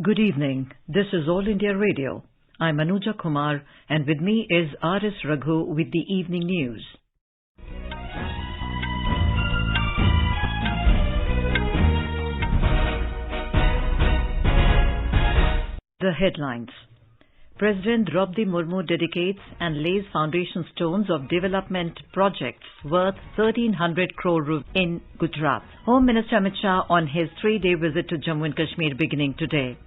Good evening. This is All India Radio. I'm Anuja Kumar, and with me is R.S. Raghu with the evening news. The headlines. President Draupadi Murmu dedicates and lays foundation stones of development projects worth 1,300 crore in Gujarat. Home Minister Amit Shah on his 3-day visit to Jammu and Kashmir beginning today.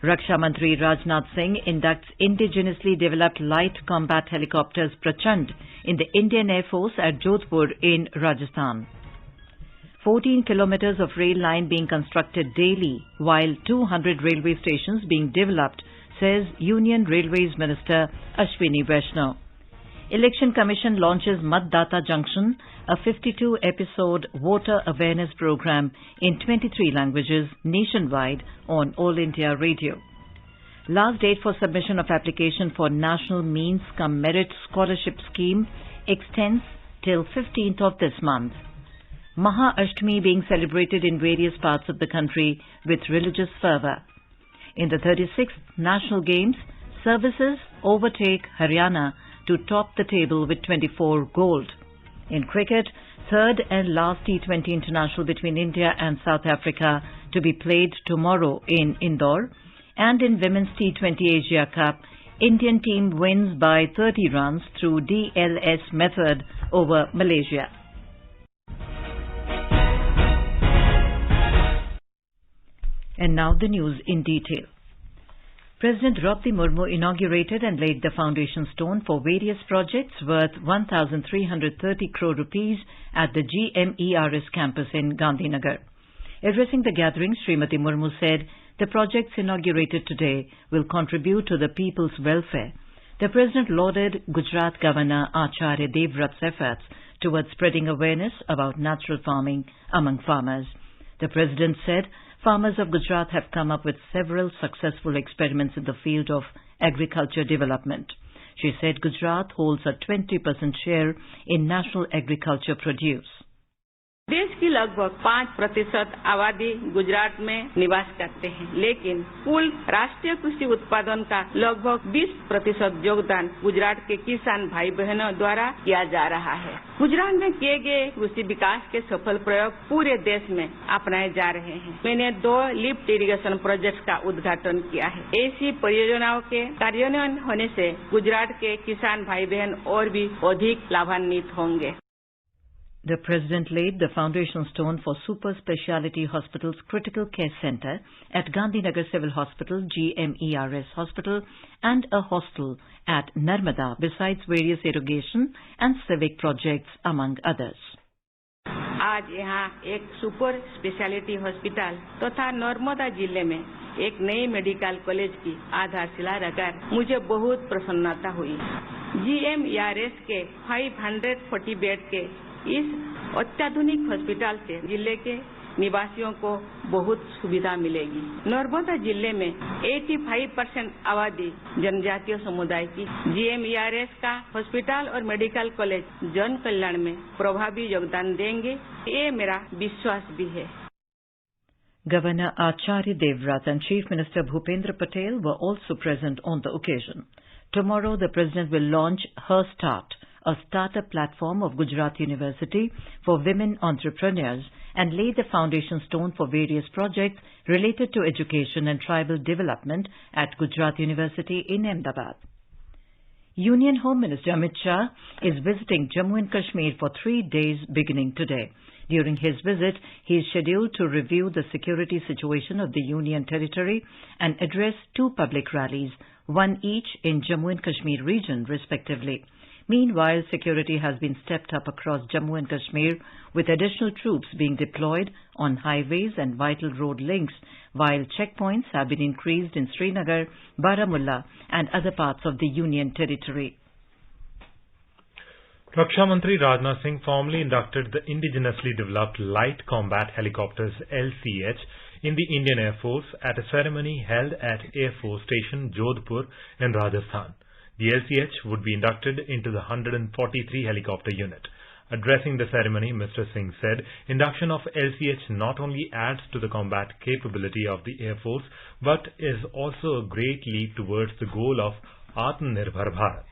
Raksha Mantri Rajnath Singh inducts indigenously developed light combat helicopters Prachand in the Indian Air Force at Jodhpur in Rajasthan. 14 kilometers of rail line being constructed daily while 200 railway stations being developed, says Union Railways Minister Ashwini Vaishnaw. Election Commission launches Matadata Junction, a 52-episode voter awareness program in 23 languages nationwide on All India Radio. Last date for submission of application for National Means Cum Merit Scholarship Scheme extends till 15th of this month. Maha Ashtami being celebrated in various parts of the country with religious fervour. In the 36th National Games, services overtake Haryana to top the table with 24 gold. In cricket, third and last T20 international between India and South Africa to be played tomorrow in Indore. And in Women's T20 Asia Cup, Indian team wins by 30 runs through DLS method over Malaysia. And now the news in detail. President Draupadi Murmu inaugurated and laid the foundation stone for various projects worth 1,330 crore rupees at the GMERS campus in Gandhinagar. Addressing the gathering, Srimati Murmu said the projects inaugurated today will contribute to the people's welfare. The President lauded Gujarat Governor Acharya Devvrat's efforts towards spreading awareness about natural farming among farmers. The President said farmers of Gujarat have come up with several successful experiments in the field of agriculture development. She said Gujarat holds a 20% share in national agriculture produce. देश की लगभग 5% आबादी गुजरात में निवास करते हैं, लेकिन कुल राष्ट्रीय कृषि उत्पादन का लगभग 20% योगदान गुजरात के किसान भाई बहनों द्वारा किया जा रहा है। गुजरात में किए गए कृषि विकास के सफल प्रयोग पूरे देश में अपनाए जा रहे हैं। मैंने 2 लिफ्ट इरिगेशन प्रोजेक्ट का उद्घाटन किया है। ऐसी परियोजनाओं के कार्यान्वयन होने से गुजरात के किसान भाई बहन और भी अधिक लाभान्वित होंगे। The President laid the foundation stone for Super Speciality Hospital's Critical Care Centre at Gandhinagar Civil Hospital, GMERS Hospital, and a hostel at Narmada, besides various irrigation and civic projects, among others. आज यहाँ एक super speciality hospital तथा नर्मदा जिले में एक नई medical college की आधारशिला रखकर मुझे बहुत प्रसन्नता हुई। GMERS के 540 बेड के इस अत्याधुनिक हॉस्पिटल से जिले के निवासियों को बहुत सुविधा मिलेगी। नर्मदा जिले में 85% आबादी जनजातीय समुदाय की। GMERS का हॉस्पिटल और मेडिकल कॉलेज जन कल्याण में प्रभावी योगदान देंगे, ये मेरा विश्वास भी है। Governor Acharya Devvrat and Chief Minister Bhupendra Patel were also present on the occasion. Tomorrow, the President will launch Her Start, a startup platform of Gujarat University for women entrepreneurs, and lay the foundation stone for various projects related to education and tribal development at Gujarat University in Ahmedabad. Union Home Minister Amit Shah is visiting Jammu and Kashmir for 3 days beginning today. During his visit, he is scheduled to review the security situation of the Union Territory and address 2 public rallies, one each in Jammu and Kashmir region, respectively. Meanwhile, security has been stepped up across Jammu and Kashmir, with additional troops being deployed on highways and vital road links, while checkpoints have been increased in Srinagar, Baramulla and other parts of the Union Territory. Raksha Mantri Rajnath Singh formally inducted the indigenously developed Light Combat Helicopters LCH in the Indian Air Force at a ceremony held at Air Force Station Jodhpur in Rajasthan. The LCH would be inducted into the 143 helicopter unit. Addressing the ceremony, Mr. Singh said, induction of LCH not only adds to the combat capability of the Air Force, but is also a great leap towards the goal of Atmanirbhar Bharat.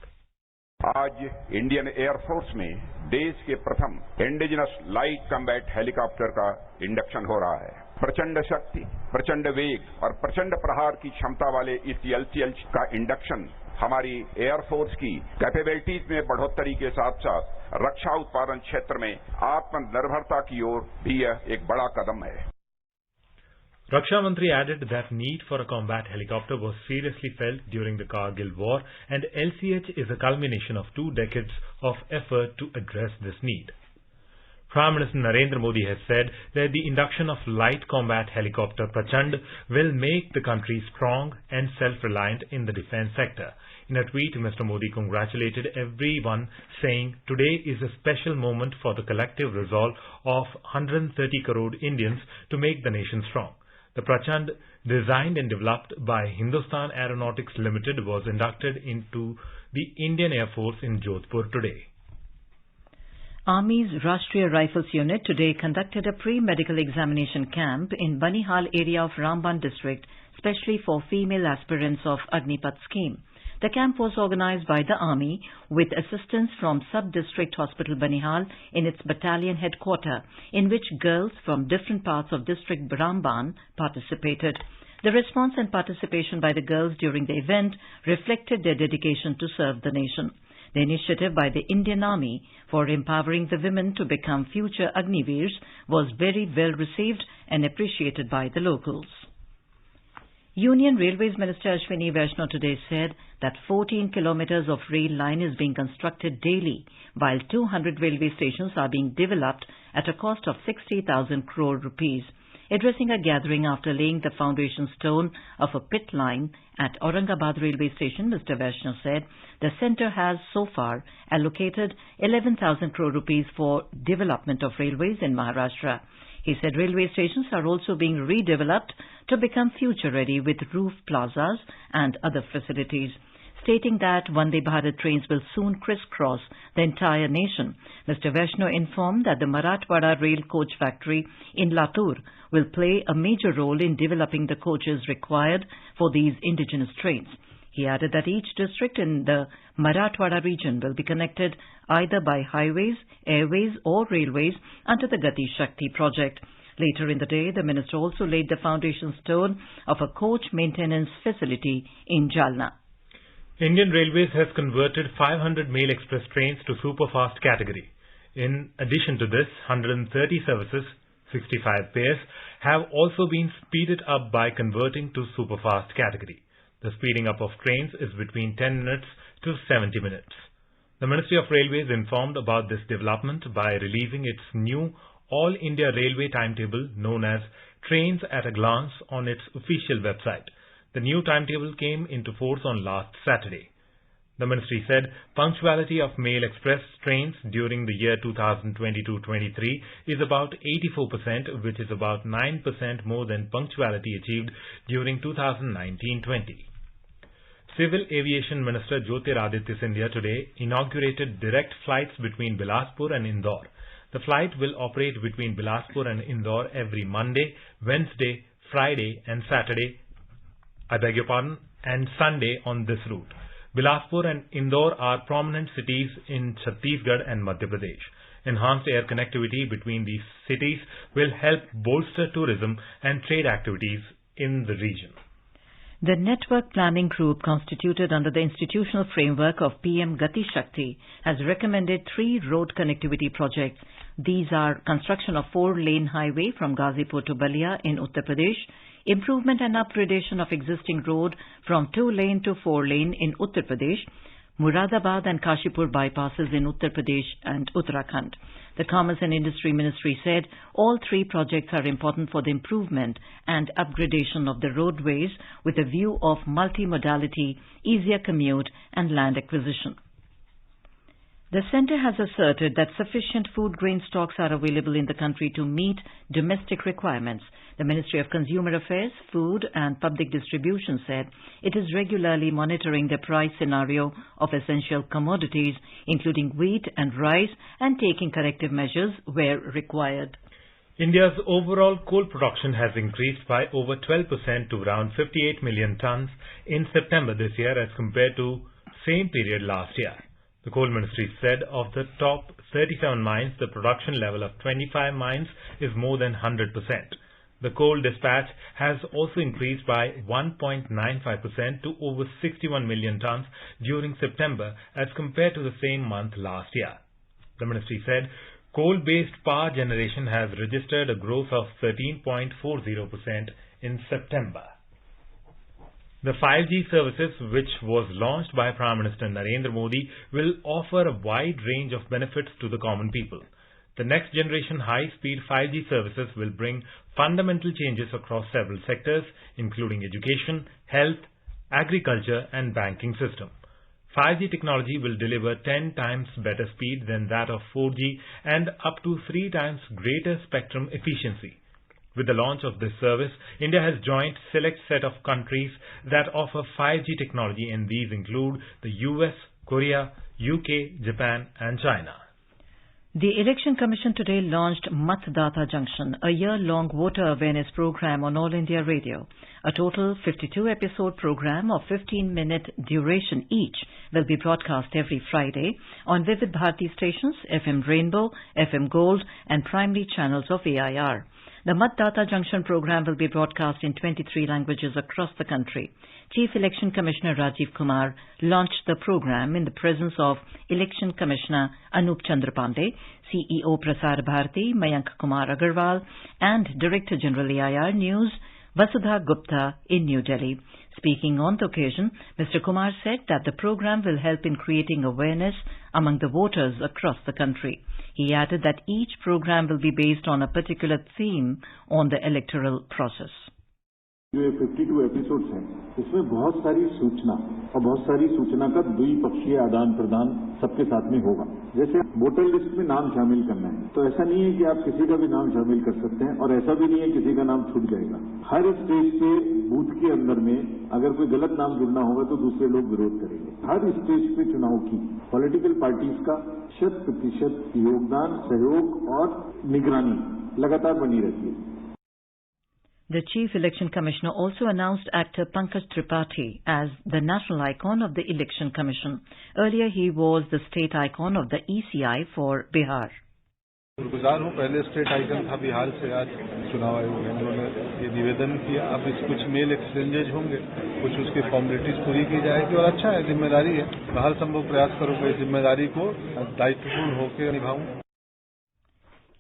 आज Indian air force में देश के प्रथम indigenous light combat helicopter का induction हो रहा है। प्रचंड शक्ति, प्रचंड वेग और प्रचंड प्रहार की क्षमता वाले इस एलसीएच का इंडक्शन हमारी एयरफोर्स की कैपेबिलिटीज में बढ़ोतरी के साथ साथ रक्षा उत्पादन क्षेत्र में आत्मनिर्भरता की ओर भी यह एक बड़ा कदम है। Raksha Mantri added that need for a combat helicopter was seriously felt during the Kargil war, and LCH is a culmination of 2 decades of effort to address this need. Prime Minister Narendra Modi has said that the induction of light combat helicopter Prachand will make the country strong and self-reliant in the defense sector. In a tweet, Mr. Modi congratulated everyone, saying, "Today is a special moment for the collective resolve of 130 crore Indians to make the nation strong." The Prachand, designed and developed by Hindustan Aeronautics Limited, was inducted into the Indian Air Force in Jodhpur today. Army's Rashtriya Rifles Unit today conducted a pre-medical examination camp in Banihal area of Ramban district, specially for female aspirants of Agnipath scheme. The camp was organized by the Army with assistance from Sub-District Hospital Banihal in its battalion headquarters, in which girls from different parts of District Ramban participated. The response and participation by the girls during the event reflected their dedication to serve the nation. The initiative by the Indian Army for empowering the women to become future Agniveers was very well received and appreciated by the locals. Union Railways Minister Ashwini Vaishnaw today said that 14 kilometers of rail line is being constructed daily, while 200 railway stations are being developed at a cost of 60,000 crore rupees. Addressing a gathering after laying the foundation stone of a pit line at Aurangabad railway station, Mr. Vaishnaw said the centre has so far allocated 11,000 crore rupees for development of railways in Maharashtra. He said railway stations are also being redeveloped to become future-ready with roof plazas and other facilities. Stating that Vande Bharat trains will soon crisscross the entire nation, Mr. Vaishnaw informed that the Marathwada Rail Coach Factory in Latur will play a major role in developing the coaches required for these indigenous trains. He added that each district in the Marathwada region will be connected either by highways, airways or railways under the Gati Shakti project. Later in the day, the minister also laid the foundation stone of a coach maintenance facility in Jalna. Indian Railways has converted 500 mail express trains to superfast category. In addition to this, 130 services, 65 pairs, have also been speeded up by converting to superfast category. The speeding up of trains is between 10 minutes to 70 minutes. The Ministry of Railways informed about this development by releasing its new All India Railway timetable known as Trains at a Glance on its official website. The new timetable came into force on last Saturday. The ministry said punctuality of Mail Express trains during the year 2022-23 is about 84%, which is about 9% more than punctuality achieved during 2019-20. Civil Aviation Minister Jyotiraditya Scindia today inaugurated direct flights between Bilaspur and Indore. The flight will operate between Bilaspur and Indore every Monday, Wednesday, Friday and Saturday, and Sunday on this route. Bilaspur and Indore are prominent cities in Chhattisgarh and Madhya Pradesh. Enhanced air connectivity between these cities will help bolster tourism and trade activities in the region. The Network Planning Group, constituted under the institutional framework of PM Gati Shakti, has recommended 3 road connectivity projects. These are construction of 4-lane highway from Ghazipur to Balia in Uttar Pradesh, improvement and upgradation of existing road from 2-lane to 4-lane in Uttar Pradesh, Muradabad and Kashipur bypasses in Uttar Pradesh and Uttarakhand. The Commerce and Industry Ministry said all 3 projects are important for the improvement and upgradation of the roadways with a view of multimodality, easier commute and land acquisition. The centre has asserted that sufficient food grain stocks are available in the country to meet domestic requirements. The Ministry of Consumer Affairs, Food and Public Distribution said it is regularly monitoring the price scenario of essential commodities, including wheat and rice, and taking corrective measures where required. India's overall coal production has increased by over 12% to around 58 million tons in September this year as compared to same period last year. The Coal Ministry said of the top 37 mines, the production level of 25 mines is more than 100%. The coal dispatch has also increased by 1.95% to over 61 million tons during September as compared to the same month last year. The ministry said coal-based power generation has registered a growth of 13.40% in September. The 5G services, which was launched by Prime Minister Narendra Modi, will offer a wide range of benefits to the common people. The next generation high-speed 5G services will bring fundamental changes across several sectors, including education, health, agriculture and banking system. 5G technology will deliver 10 times better speed than that of 4G and up to 3 times greater spectrum efficiency. With the launch of this service, India has joined select set of countries that offer 5G technology, and these include the US, Korea, UK, Japan and China. The Election Commission today launched Matadata Junction, a year-long voter awareness program on All India Radio. A total 52-episode program of 15-minute duration each will be broadcast every Friday on Vivid Bharati stations, FM Rainbow, FM Gold and primary channels of AIR. The Matadata Junction program will be broadcast in 23 languages across the country. Chief Election Commissioner Rajiv Kumar launched the program in the presence of Election Commissioner Anup Chandra Pandey, CEO Prasar Bharati Mayank Kumar Agarwal and Director General AIR News Vasudha Gupta in New Delhi. Speaking on the occasion, Mr. Kumar said that the program will help in creating awareness among the voters across the country. He added that each program will be based on a particular theme on the electoral process. जो ये 52 episodes हैं, इसमें बहुत सारी सूचना और बहुत सारी सूचना का द्विपक्षीय आदान प्रदान सबके साथ में होगा। जैसे वोटर लिस्ट में नाम शामिल करना है, तो ऐसा नहीं है कि आप किसी का भी नाम शामिल कर सकते हैं और ऐसा भी नहीं है किसी का नाम छूट जाएगा। हर स्टेज पे बूथ के अंदर में अगर कोई गलत नाम जुड़ना होगा तो दूसरे लोग विरोध करेंगे। हर स्टेज पे चुनाव की पॉलिटिकल पार्टीज का 100% योगदान, सहयोग और निगरानी लगातार बनी रहती है। The Chief Election Commissioner also announced actor Pankaj Tripathi as the national icon of the Election Commission. Earlier, he was the state icon of the ECI for Bihar. गुजार हूँ, पहले स्टेट आइकन था बिहार से, आज चुनाव आयोग ने उन्होंने ये निवेदन किया। अब इस कुछ मेल एक्सचेंजेज होंगे, कुछ उसकी फॉर्मेलिटीज पूरी की जाएगी और अच्छा है, जिम्मेदारी है। हर संभव प्रयास करूँगा इस जिम्मेदारी को दायित्वपूर्ण होकर निभाऊँ।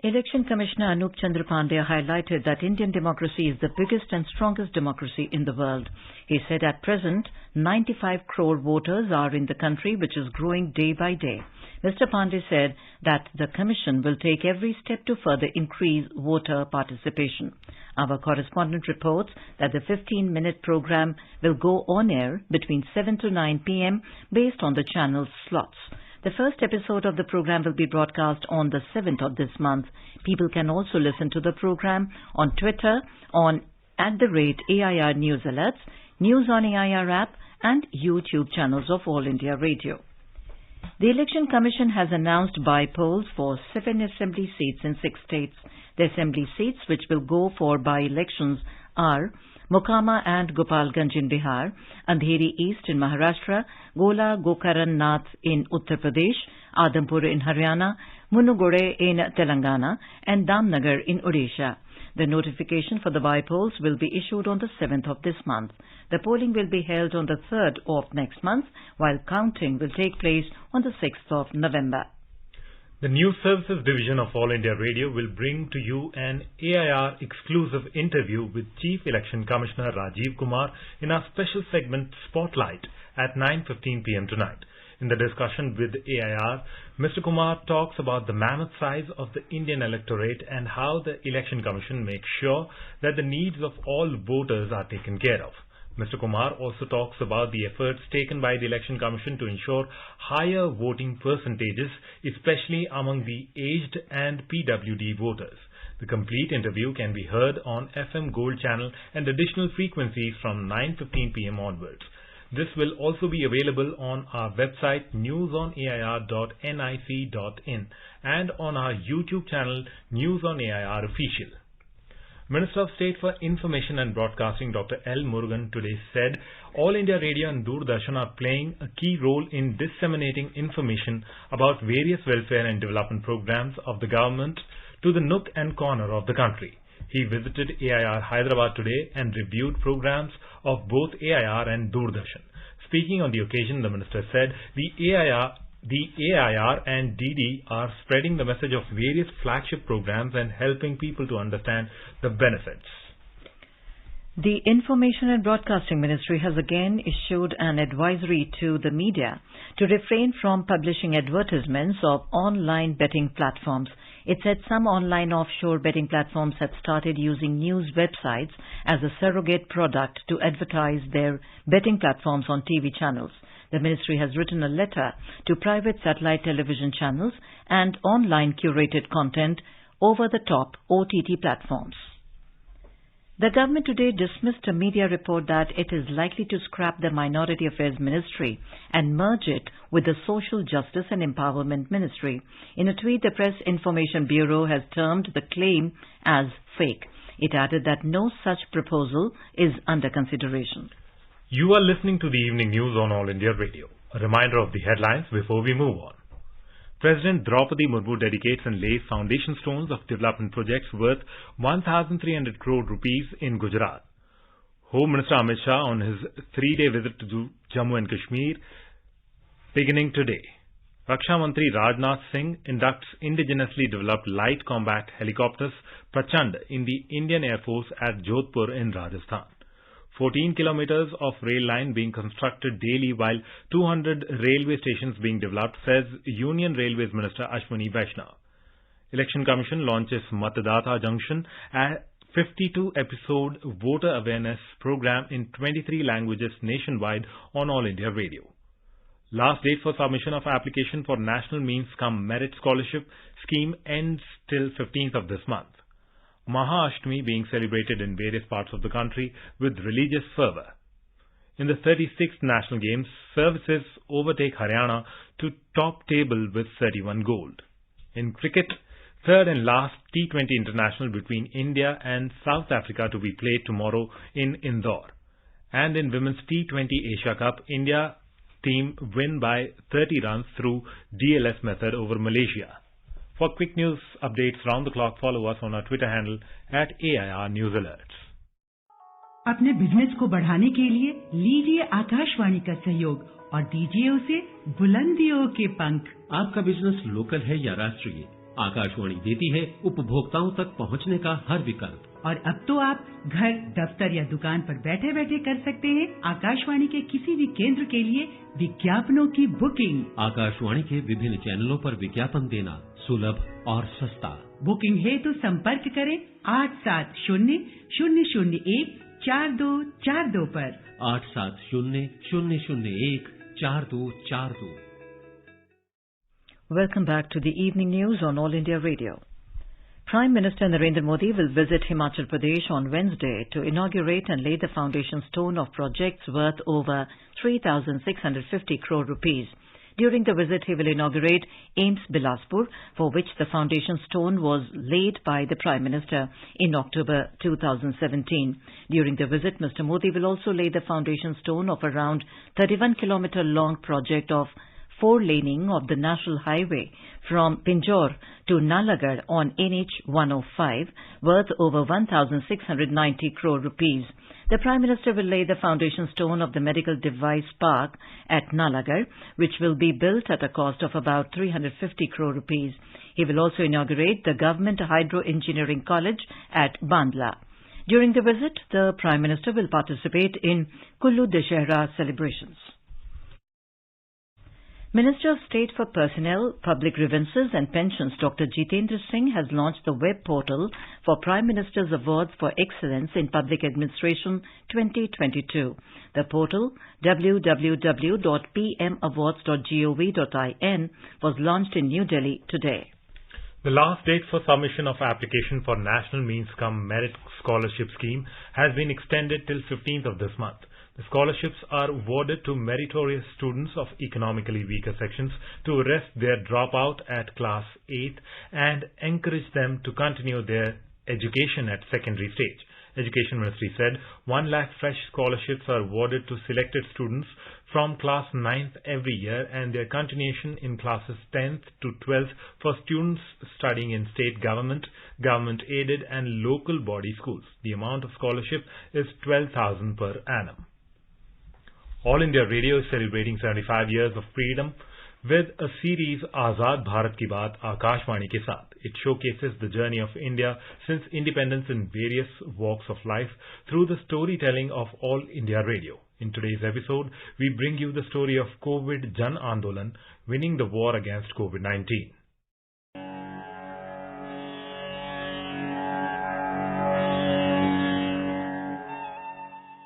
Election Commissioner Anup Chandra Pandey highlighted that Indian democracy is the biggest and strongest democracy in the world. He said at present, 95 crore voters are in the country, which is growing day by day. Mr. Pandey said that the Commission will take every step to further increase voter participation. Our correspondent reports that the 15-minute program will go on air between 7 to 9 p.m. based on the channel's slots. The first episode of the program will be broadcast on the 7th of this month. People can also listen to the program on Twitter on @AIR News Alerts, News on AIR app and YouTube channels of All India Radio. The Election Commission has announced by-polls for 7 assembly seats in 6 states. The assembly seats which will go for by-elections are Mokama and Gopalganj in Bihar, Andheri East in Maharashtra, Gola Gokaran Nath in Uttar Pradesh, Adampur in Haryana, Munugode in Telangana, and Damnagar in Odisha. The notification for the by-polls will be issued on the 7th of this month. The polling will be held on the 3rd of next month, while counting will take place on the 6th of November. The News Services Division of All India Radio will bring to you an AIR exclusive interview with Chief Election Commissioner Rajiv Kumar in our special segment Spotlight at 9:15 p.m. tonight. In the discussion with AIR, Mr. Kumar talks about the mammoth size of the Indian electorate and how the Election Commission makes sure that the needs of all voters are taken care of. Mr. Kumar also talks about the efforts taken by the Election Commission to ensure higher voting percentages, especially among the aged and PWD voters. The complete interview can be heard on FM Gold channel and additional frequencies from 9:15 p.m. onwards. This will also be available on our website newsonair.nic.in and on our YouTube channel News on AIR Official. Minister of State for Information and Broadcasting Dr. L. Murugan today said All India Radio and Doordarshan are playing a key role in disseminating information about various welfare and development programs of the government to the nook and corner of the country. He visited AIR Hyderabad today and reviewed programs of both AIR and Doordarshan. Speaking on the occasion, the minister said the AIR and DD are spreading the message of various flagship programs and helping people to understand the benefits. The Information and Broadcasting Ministry has again issued an advisory to the media to refrain from publishing advertisements of online betting platforms. It said some online offshore betting platforms had started using news websites as a surrogate product to advertise their betting platforms on TV channels. The ministry has written a letter to private satellite television channels and online curated content over-the-top OTT platforms. The government today dismissed a media report that it is likely to scrap the Minority Affairs Ministry and merge it with the Social Justice and Empowerment Ministry. In a tweet, the Press Information Bureau has termed the claim as fake. It added that no such proposal is under consideration. You are listening to the evening news on All India Radio. A reminder of the headlines before we move on. President Tripathi dedicates and lays foundation stones of development projects worth 1,300 crore rupees in Gujarat. Home Minister Amit Shah on his 3-day visit to Jammu and Kashmir beginning today. Raksha Mantri Rajnath Singh inducts indigenously developed light combat helicopters Prachand in the Indian Air Force at Jodhpur in Rajasthan. 14 kilometers of rail line being constructed daily while 200 railway stations being developed, says Union Railways Minister Ashwini Vaishnaw. Election Commission launches Matadata Junction, a 52-episode voter awareness program in 23 languages nationwide on All India Radio. Last date for submission of application for National Means Cum Merit Scholarship scheme ends till 15th of this month. Mahaashtami being celebrated in various parts of the country with religious fervour. In the 36th National Games, services overtake Haryana to top table with 31 gold. In cricket, third and last T20 international between India and South Africa to be played tomorrow in Indore. And in Women's T20 Asia Cup, India team win by 30 runs through DLS method over Malaysia. For quick news updates round the clock, follow us on our Twitter handle @AIR News Alerts. अपने business को बढ़ाने के लिए लीजिए आकाशवाणी का सहयोग और दीजिए उसे बुलंदियों के पंख। आपका बिजनेस लोकल है या राष्ट्रीय, आकाशवाणी देती है उपभोक्ताओं तक पहुंचने का हर विकल्प। और अब तो आप घर, दफ्तर या दुकान पर बैठे बैठे कर सकते हैं आकाशवाणी के किसी भी केंद्र के लिए विज्ञापनों की बुकिंग। आकाशवाणी के विभिन्न चैनलों पर विज्ञापन देना सुलभ और सस्ता। बुकिंग हेतु संपर्क करें 8700014242 पर। 8700014242। Welcome back to the evening news on All India Radio. Prime Minister Narendra Modi will visit Himachal Pradesh on Wednesday to inaugurate and lay the foundation stone of projects worth over 3,650 crore rupees. During the visit, he will inaugurate AIIMS Bilaspur, for which the foundation stone was laid by the Prime Minister in October 2017. During the visit, Mr. Modi will also lay the foundation stone of around 31-kilometer long project of 4-laning of the National Highway from Pinjore to Nalagarh on NH 105, worth over 1,690 crore rupees. The Prime Minister will lay the foundation stone of the Medical Device Park at Nalagarh, which will be built at a cost of about 350 crore rupees. He will also inaugurate the Government Hydro Engineering College at Bandla. During the visit, the Prime Minister will participate in Kullu Dashehra celebrations. Minister of State for Personnel, Public Grievances and Pensions Dr. Jitendra Singh has launched the web portal for Prime Minister's Awards for Excellence in Public Administration 2022. The portal, www.pmawards.gov.in, was launched in New Delhi today. The last date for submission of application for National Means Cum Merit Scholarship Scheme has been extended till 15th of this month. The scholarships are awarded to meritorious students of economically weaker sections to arrest their dropout at class 8 and encourage them to continue their education at secondary stage. Education Ministry said 1 lakh fresh scholarships are awarded to selected students from class 9th every year and their continuation in classes 10th to 12th for students studying in state government, government-aided and local body schools. The amount of scholarship is 12,000 per annum. All India Radio is celebrating 75 years of freedom with a series Azad Bharat Ki Baat Akashvani ke saath. It showcases the journey of India since independence in various walks of life through the storytelling of All India Radio. In today's episode, we bring you the story of COVID Jan Andolan, winning the war against COVID-19.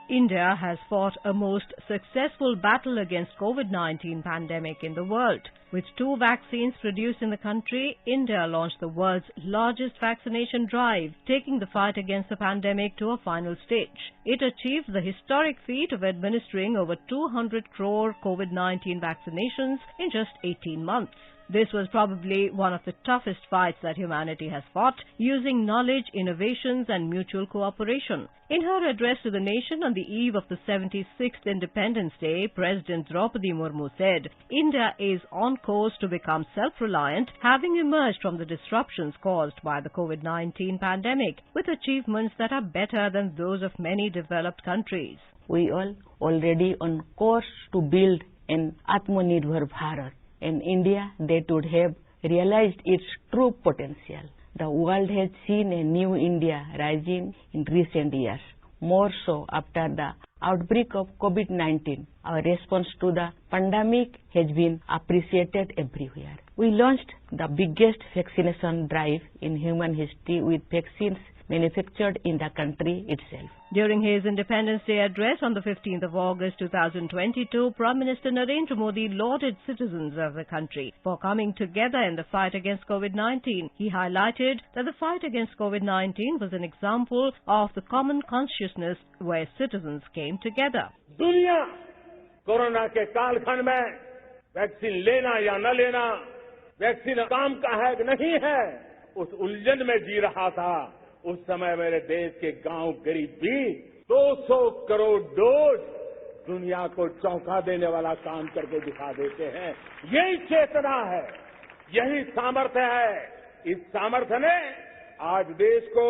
India has fought a most successful battle against COVID-19 pandemic in the world. With 2 vaccines produced in the country, India launched the world's largest vaccination drive, taking the fight against the pandemic to a final stage. It achieved the historic feat of administering over 200 crore COVID-19 vaccinations in just 18 months. This was probably one of the toughest fights that humanity has fought, using knowledge, innovations and mutual cooperation. In her address to the nation on the eve of the 76th Independence Day, President Tripathi Murmu said, India is on course to become self-reliant, having emerged from the disruptions caused by the COVID-19 pandemic, with achievements that are better than those of many developed countries. We are already on course to build an Atmanirbhar Bharat. In India, that would have realized its true potential. The world has seen a new India rising in recent years. More so after the outbreak of COVID-19, our response to the pandemic has been appreciated everywhere. We launched the biggest vaccination drive in human history with vaccines manufactured in the country itself. During his Independence Day address on the 15th of August 2022, Prime Minister Narendra Modi lauded citizens of the country for coming together in the fight against COVID-19. He highlighted that the fight against COVID-19 was an example of the common consciousness where citizens came together. दुनिया corona के कालखंड में vaccine लेना या न लेना, vaccine काम का है कि नहीं है, उस उलझन में जी रहा था। उस समय मेरे देश के गांव गरीब भी 200 करोड़ डोज दुनिया को चौंका देने वाला काम करके दिखा देते हैं। यही चेतना है, यही सामर्थ्य है। इस सामर्थ्य ने आज देश को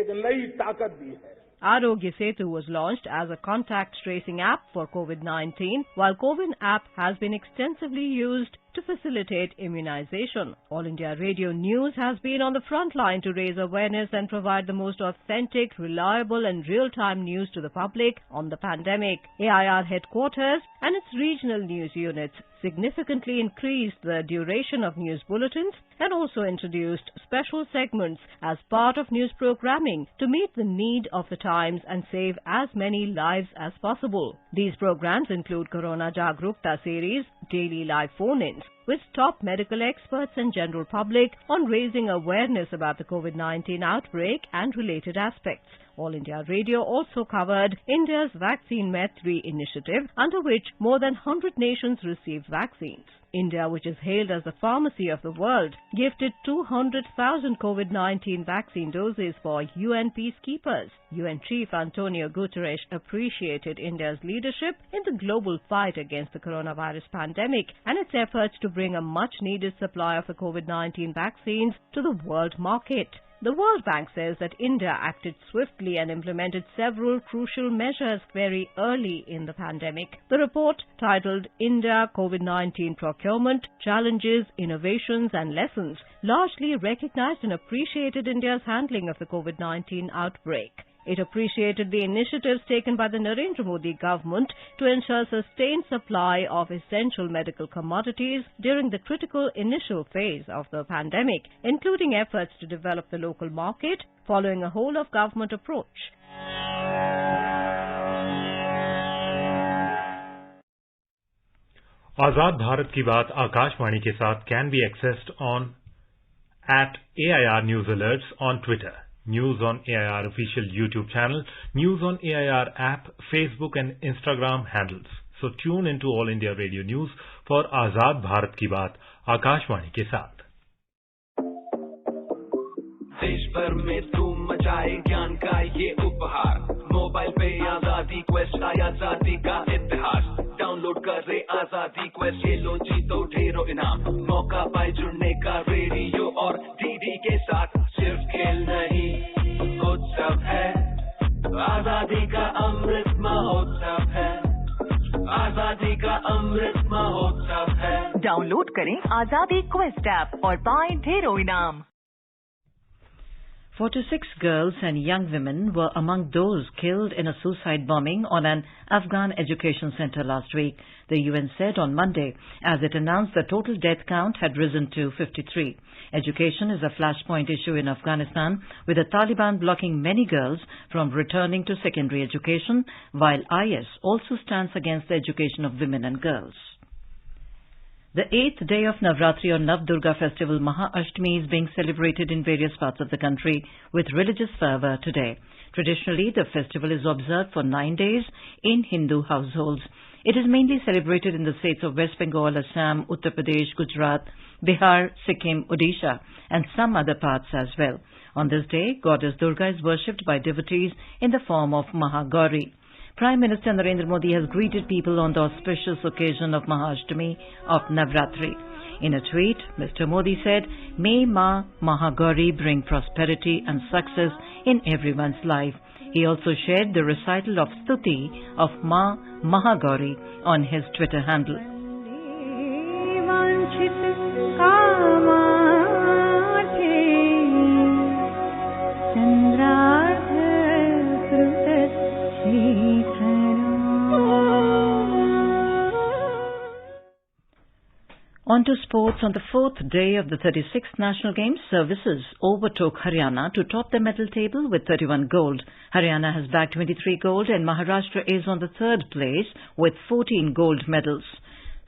एक नई ताकत दी है। Arogya Setu was launched as a contact tracing app for COVID-19, while COVID app has been extensively used to facilitate immunization. All India Radio News has been on the front line to raise awareness and provide the most authentic, reliable and real-time news to the public on the pandemic. AIR headquarters and its regional news units significantly increased the duration of news bulletins and also introduced special segments as part of news programming to meet the need of the times and save as many lives as possible. These programs include Corona Jagrukta series, daily live phone-ins with top medical experts and general public on raising awareness about the COVID-19 outbreak and related aspects. All India Radio also covered India's Vaccine Med 3 initiative, under which more than 100 nations received vaccines. India, which is hailed as the pharmacy of the world, gifted 200,000 COVID-19 vaccine doses for UN peacekeepers. UN Chief Antonio Guterres appreciated India's leadership in the global fight against the coronavirus pandemic and its efforts to bring a much-needed supply of the COVID-19 vaccines to the world market. The World Bank says that India acted swiftly and implemented several crucial measures very early in the pandemic. The report, titled India COVID-19 Procurement, Challenges, Innovations and Lessons, largely recognized and appreciated India's handling of the COVID-19 outbreak. It appreciated the initiatives taken by the Narendra Modi government to ensure sustained supply of essential medical commodities during the critical initial phase of the pandemic, including efforts to develop the local market following a whole-of-government approach. आजाद भारत की बात आकाशवाणी के साथ can be accessed on @AIR News Alerts on Twitter, News on AIR official YouTube channel, News on AIR app, Facebook and Instagram handles. So tune into All India Radio News for आजाद भारत की बात आकाशवाणी के साथ. देश भर में धूम मचाए ज्ञान का ये उपहार, मोबाइल पे आजादी क्वेस्ट आया आजादी का इतिहास. डाउनलोड करे आजादी क्वेस्ट, ये लो जीतो ढेरों इनाम, मौका पाए जुड़ने का रेडियो और डीडी के साथ. सिर्फ खेल नहीं उत्सव है, आजादी का अमृत महोत्सव है, आजादी का अमृत महोत्सव है. डाउनलोड करें आजादी क्वेस्ट ऐप और पाएं ढेरों इनाम. 46 girls and young women were among those killed in a suicide bombing on an Afghan education center last week, the UN said on Monday, as it announced the total death count had risen to 53. Education is a flashpoint issue in Afghanistan, with the Taliban blocking many girls from returning to secondary education, while IS also stands against the education of women and girls. The 8th day of Navratri or Navdurga festival Maha-Ashtami is being celebrated in various parts of the country with religious fervour today. Traditionally, the festival is observed for 9 days in Hindu households. It is mainly celebrated in the states of West Bengal, Assam, Uttar Pradesh, Gujarat, Bihar, Sikkim, Odisha and some other parts as well. On this day, Goddess Durga is worshipped by devotees in the form of Mahagauri. Prime Minister Narendra Modi has greeted people on the auspicious occasion of Maha-Ashtami of Navratri. In a tweet, Mr. Modi said, "May Ma Mahagauri bring prosperity and success in everyone's life." He also shared the recital of Stuti of Ma Mahagauri on his Twitter handle. On to sports. On the 4th day of the 36th National Games, services overtook Haryana to top the medal table with 31 gold. Haryana has bagged 23 gold and Maharashtra is on the 3rd place with 14 gold medals.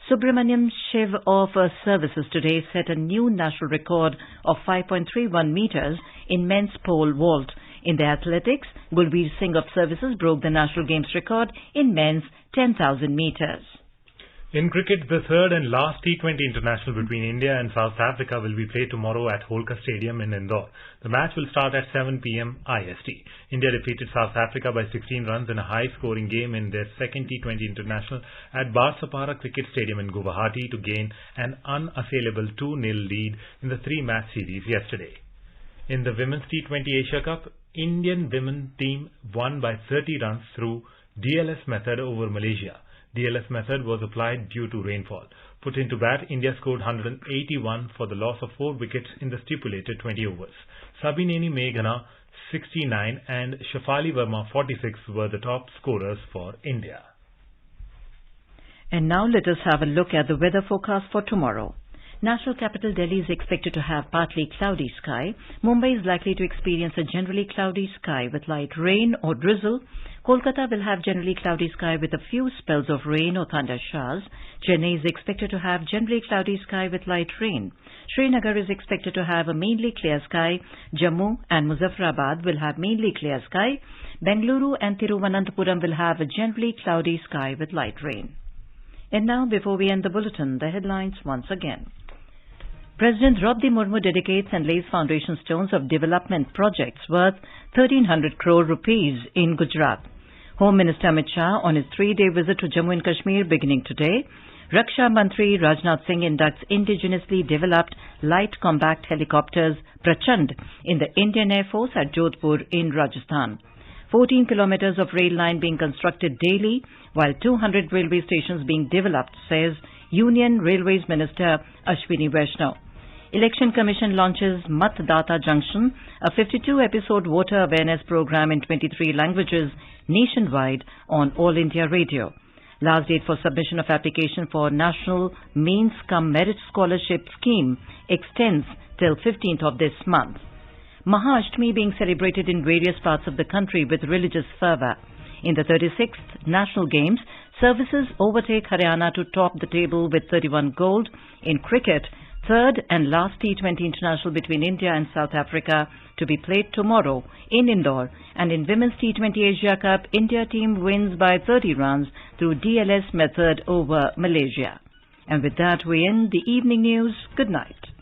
Subramaniam Shiv of services today set a new national record of 5.31 meters in men's pole vault. In the athletics, Gulbir Singh of services broke the National Games record in men's 10,000 meters. In cricket, the third and last T20 international between India and South Africa will be played tomorrow at Holkar Stadium in Indore. The match will start at 7 p.m. IST. India defeated South Africa by 16 runs in a high-scoring game in their second T20 international at Barsapara Cricket Stadium in Guwahati to gain an unassailable 2-0 lead in the three-match series yesterday. In the Women's T20 Asia Cup, Indian women team won by 30 runs through DLS method over Malaysia. DLS method was applied due to rainfall. Put into bat, India scored 181 for the loss of 4 wickets in the stipulated 20 overs. Sabineni Meghana 69 and Shafali Verma 46 were the top scorers for India. And now let us have a look at the weather forecast for tomorrow. National capital Delhi is expected to have partly cloudy sky. Mumbai is likely to experience a generally cloudy sky with light rain or drizzle. Kolkata will have generally cloudy sky with a few spells of rain or thunder showers. Chennai is expected to have generally cloudy sky with light rain. Srinagar is expected to have a mainly clear sky. Jammu and Muzaffarabad will have mainly clear sky. Bengaluru and Thiruvananthapuram will have a generally cloudy sky with light rain. And now, before we end the bulletin, the headlines once again. President Draupadi Murmu dedicates and lays foundation stones of development projects worth 1,300 crore rupees in Gujarat. Home Minister Amit Shah on his 3-day visit to Jammu and Kashmir beginning today. Raksha Mantri Rajnath Singh inducts indigenously developed light combat helicopters Prachand in the Indian Air Force at Jodhpur in Rajasthan. 14 kilometers of rail line being constructed daily, while 200 railway stations being developed, says Union Railways Minister Ashwini Vaishnaw. Election Commission launches Matadata Junction, a 52-episode voter awareness program in 23 languages nationwide on All India Radio. Last date for submission of application for National Means Cum Merit Scholarship Scheme extends till 15th of this month. Mahaashtami being celebrated in various parts of the country with religious fervour. In the 36th National Games, services overtake Haryana to top the table with 31 gold. In cricket, third and last T20 international between India and South Africa to be played tomorrow in Indore. And in Women's T20 Asia Cup, India team wins by 30 runs through DLS method over Malaysia. And with that, we end the evening news. Good night.